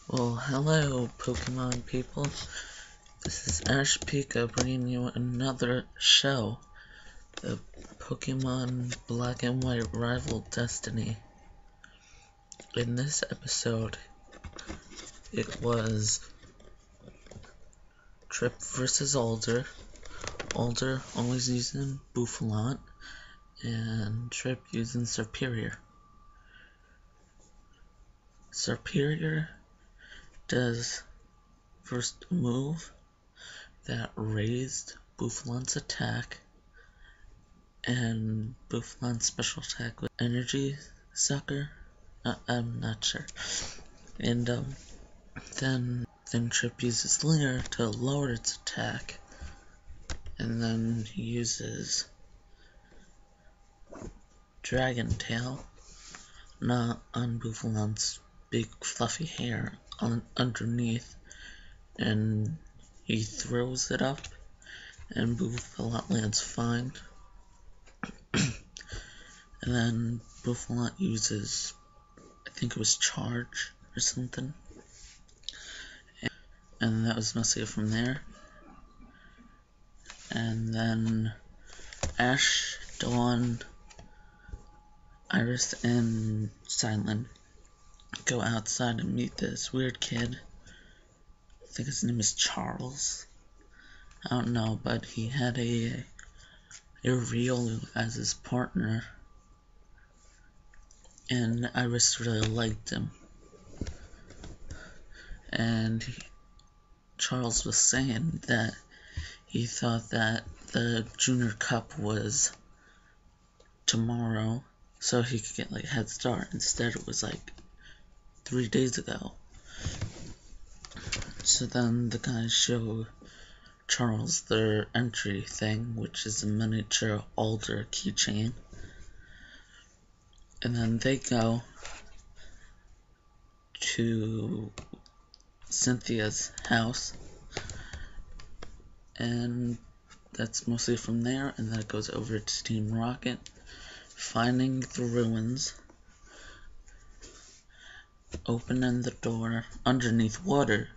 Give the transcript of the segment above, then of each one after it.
Well, hello, Pokemon people. This is Ash Pika bringing you another show, the Pokemon Black and White Rival Destiny. In this episode, it was Trip versus Alder. Alder always using Bouffalant, and Trip using Serperior. Serperior does first move that raised Bouffalant's attack, and Bouffalant's special attack with Energy Sucker. I'm not sure. And then Trip uses Linger to lower its attack, and then he uses Dragon Tail, not on Bouffalant's big fluffy hair underneath, and he throws it up, and Bouffalant lands fine. And then Bouffalant uses, I think it was Charge or something, and that was mostly from there. And then Ash, Dawn, Iris, and Silent go outside and meet this weird kid. I think his name is Charles. I don't know, but he had a Riolu as his partner, and Iris really liked him. And Charles was saying that he thought that the Junior Cup was tomorrow, so he could get like a head start. Instead, it was like 3 days ago. So then the guys show Charles their entry thing, which is a miniature Alder keychain. And then they go to Cynthia's house, and that's mostly from there. And then it goes over to Team Rocket, finding the ruins, opening the door underneath water.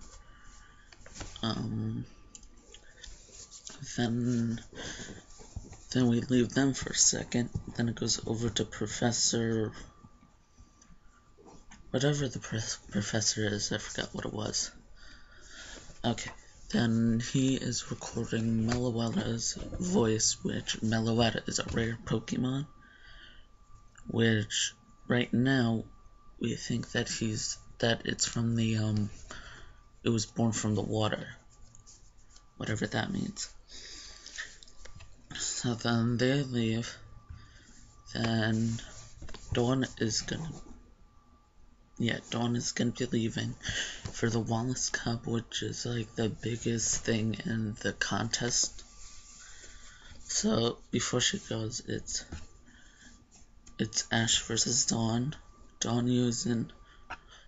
Then we leave them for a second. Then it goes over to Professor, whatever the professor is, I forgot what it was. Okay, then he is recording Meloetta's voice, which Meloetta is a rare Pokemon, which right now we think that it's from the it was born from the water, whatever that means. So then they leave. Then Dawn is gonna be leaving for the Wallace Cup, which is like the biggest thing in the contest. So before she goes, it's Ash versus Dawn. Dawn using,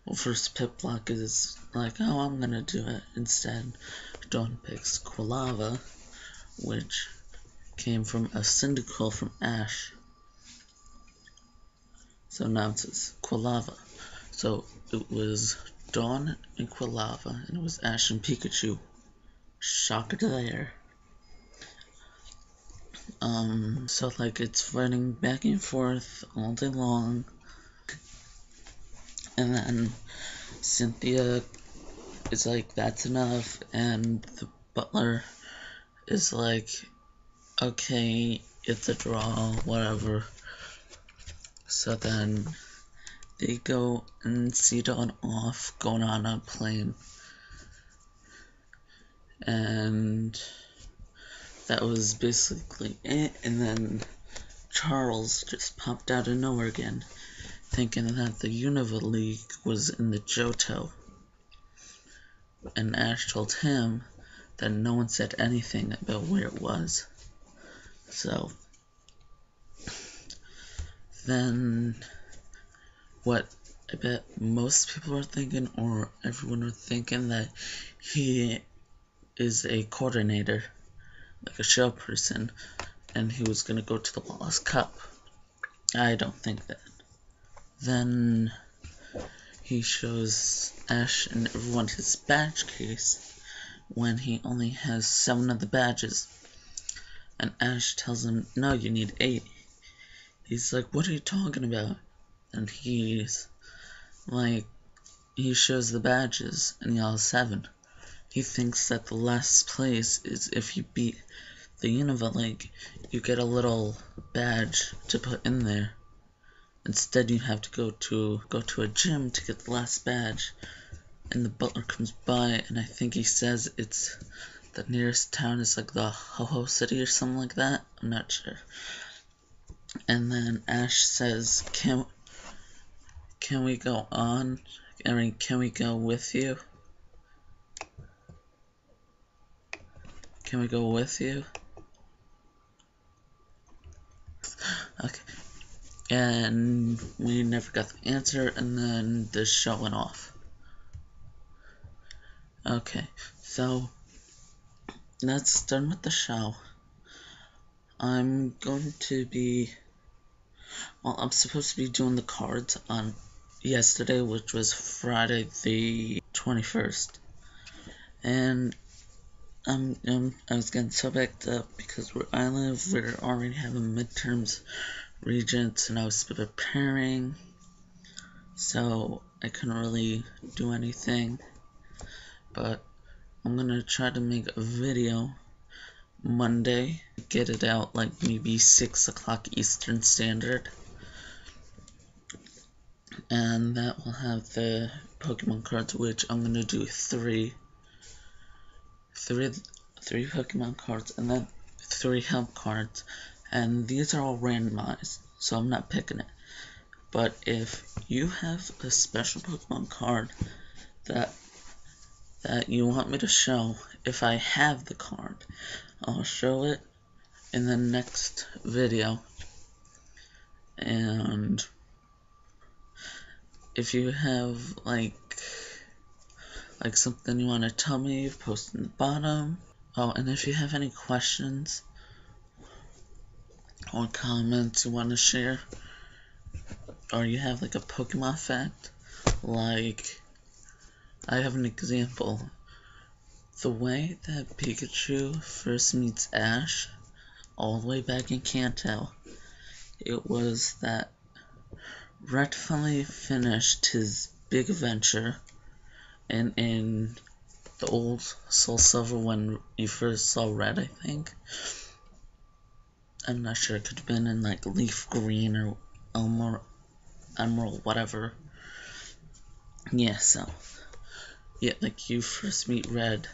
well, first Pipluck is like, oh, I'm gonna do it. Instead, Dawn picks Quilava, which came from a Cyndaquil from Ash. So now it's Quilava. So it was Dawn and Quilava, and it was Ash and Pikachu. Shocker there. So like it's running back and forth all day long. And then Cynthia is like, that's enough, and the butler is like, okay, it's a draw, whatever. So then they go and see Dawn off, going on a plane. And that was basically it. And then Charles just popped out of nowhere again, thinking that the Unova League was in the Johto. And Ash told him that no one said anything about where it was. So then what I bet most people are thinking, or everyone are thinking, that he is a coordinator, like a show person, and he was gonna go to the Wallace Cup. I don't think that. Then he shows Ash and everyone his badge case when he only has 7 of the badges. And Ash tells him, no, you need 8. He's like, what are you talking about? And he's like, he shows the badges and he has 7. He thinks that the last place is if you beat the Unova League, you get a little badge to put in there. Instead, you have to go to a gym to get the last badge. And the butler comes by, and I think he says it's the nearest town is like the Ho-Ho City or something like that. I'm not sure. And then Ash says, can we go on? I mean, can we go with you? Can we go with you? Okay. And we never got the answer, and then the show went off. Okay, so that's done with the show. I'm going to be, well, I'm supposed to be doing the cards on yesterday, which was Friday the 21st. And I was getting so backed up because where I live, we're already having midterms, regents, and I was preparing, so I couldn't really do anything. But I'm gonna try to make a video Monday, get it out like maybe 6 o'clock Eastern Standard, and that will have the Pokemon cards, which I'm gonna do three Pokemon cards and then 3 help cards, and these are all randomized, so I'm not picking it. But if you have a special Pokemon card that you want me to show, if I have the card, I'll show it in the next video. And if you have like something you want to tell me, post in the bottom. Oh, and if you have any questions or comments you want to share, or you have like a Pokemon fact, like I have an example. The way that Pikachu first meets Ash, all the way back in Kanto, it was that Red finally finished his big adventure, and in the old Soul Silver when you first saw Red, I think. I'm not sure, it could have been in like Leaf Green or Emerald, whatever. Yeah, so yeah, like you first meet Red,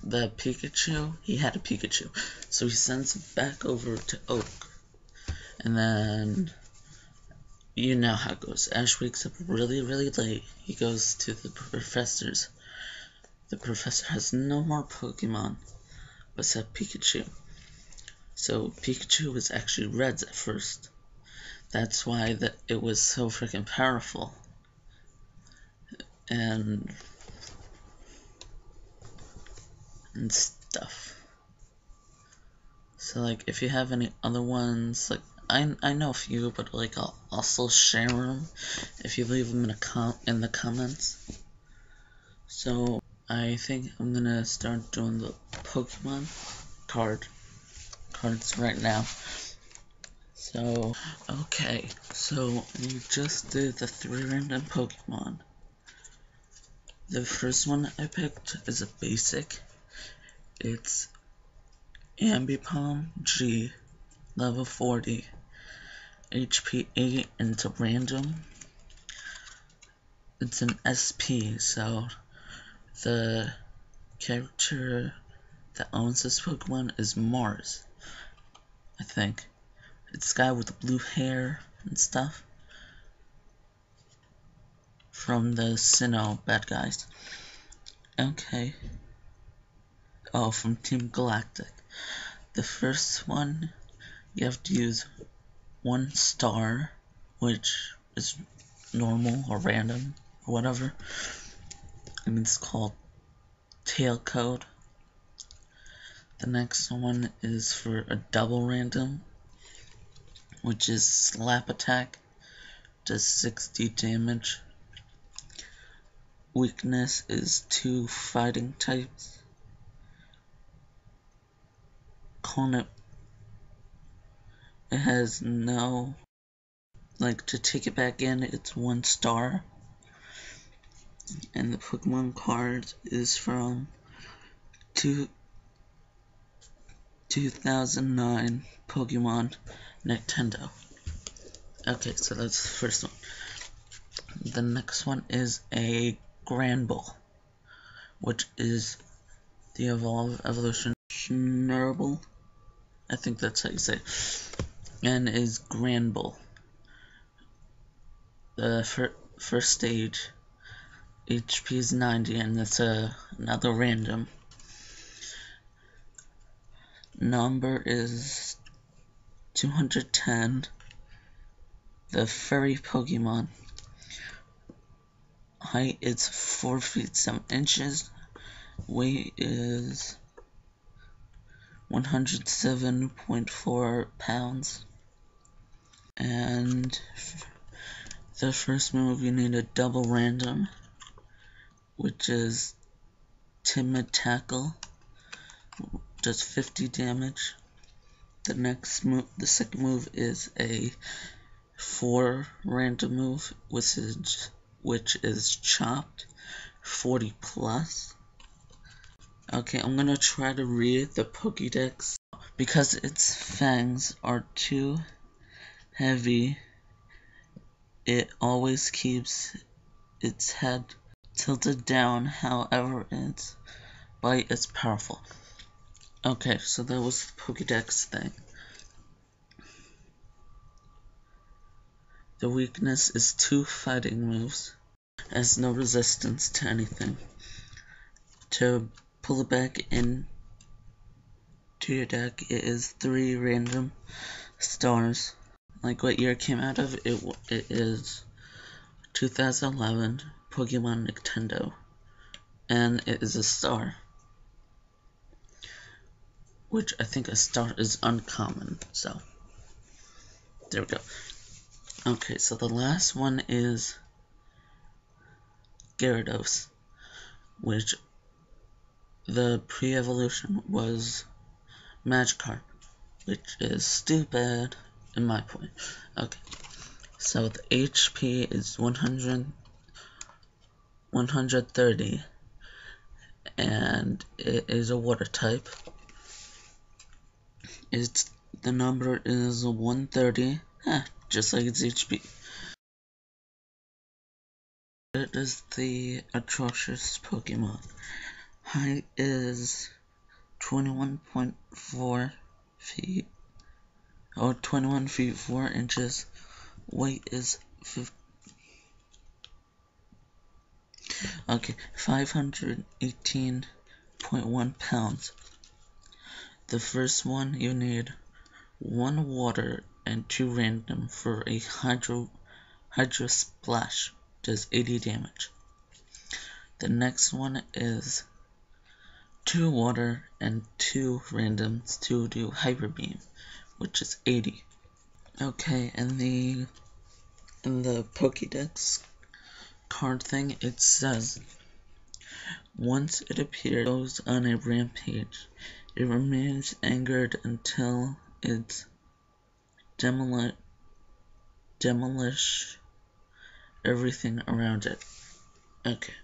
the Pikachu, he had a Pikachu, so he sends it back over to Oak, and then you know how it goes. Ash wakes up really, really late. He goes to the professor's. The professor has no more Pokemon except Pikachu. So Pikachu was actually Red's at first. That's why it was so freaking powerful. And stuff. So like if you have any other ones, like I know a few, but like I'll also share them if you leave them in the comments. So I think I'm gonna start doing the Pokemon cards right now. So okay, so we just did the 3 random Pokemon. The first one I picked is a basic. It's Ambipom G, level 40, HP 8, and it's a random. It's an SP, so the character that owns this Pokemon is Mars, I think. It's the guy with the blue hair and stuff from the Sinnoh bad guys. Okay. Oh, from Team Galactic. The first one, you have to use 1 star, which is normal or random or whatever, and it's called Tail Code. The next one is for a double random, which is Slap Attack, does 60 damage. weakness is 2 fighting types. It has no, to take it back in, it's 1 star. And the Pokemon card is from 2009 Pokemon Nintendo. Okay, so that's the first one. The next one is a Granbull, which is the evolution Schnurble. I think that's how you say it. And is Granbull. The first stage, HP is 90, and that's another random. Number is 210. The furry Pokemon. Height is 4 feet 7 inches. Weight is 107.4 pounds. And the first move, you need a double random, which is Timid Tackle, does 50 damage. The second move is a 4 random move, which is Chopped, 40 plus. Okay, I'm gonna try to read the Pokédex. Because its fangs are too heavy, it always keeps its head tilted down, however its bite is powerful. Okay, so that was the Pokédex thing. The weakness is 2 fighting moves. Has no resistance to anything. To pull it back in to your deck, it is 3 random stars. Like what year it came out of, it is 2011 Pokemon Nintendo. And it is a star. Which I think a star is uncommon, so there we go. Okay, so the last one is Gyarados, which the pre-evolution was Magikarp, which is stupid in my point. Okay, so the HP is 130, and it is a water type. The number is 130, just like its HP. It is the atrocious Pokemon. Height is 21.4 feet, or 21 feet 4 inches. Weight is 518.1 pounds. The first one, you need 1 water and 2 random for a Hydro Splash, does 80 damage. The next one is 2 water and 2 randoms to do Hyper Beam, which is 80. Okay, and in the Pokédex card thing, it says, once it appears, goes on a rampage. It remains angered until it demolish everything around it. Okay,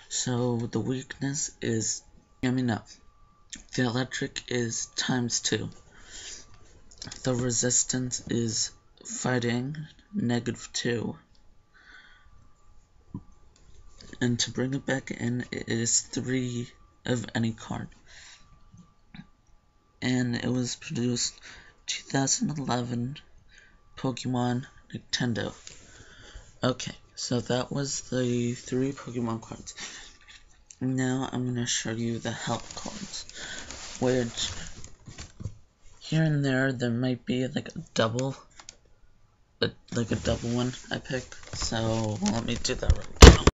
so the weakness is, the electric is ×2. The resistance is fighting, -2. And to bring it back in, it is 3 of any card. And it was produced 2011 Pokemon Nintendo. Okay, so that was the 3 Pokemon cards. Now I'm going to show you the help cards, which here and there might be like a double one I picked, so let me do that real quick.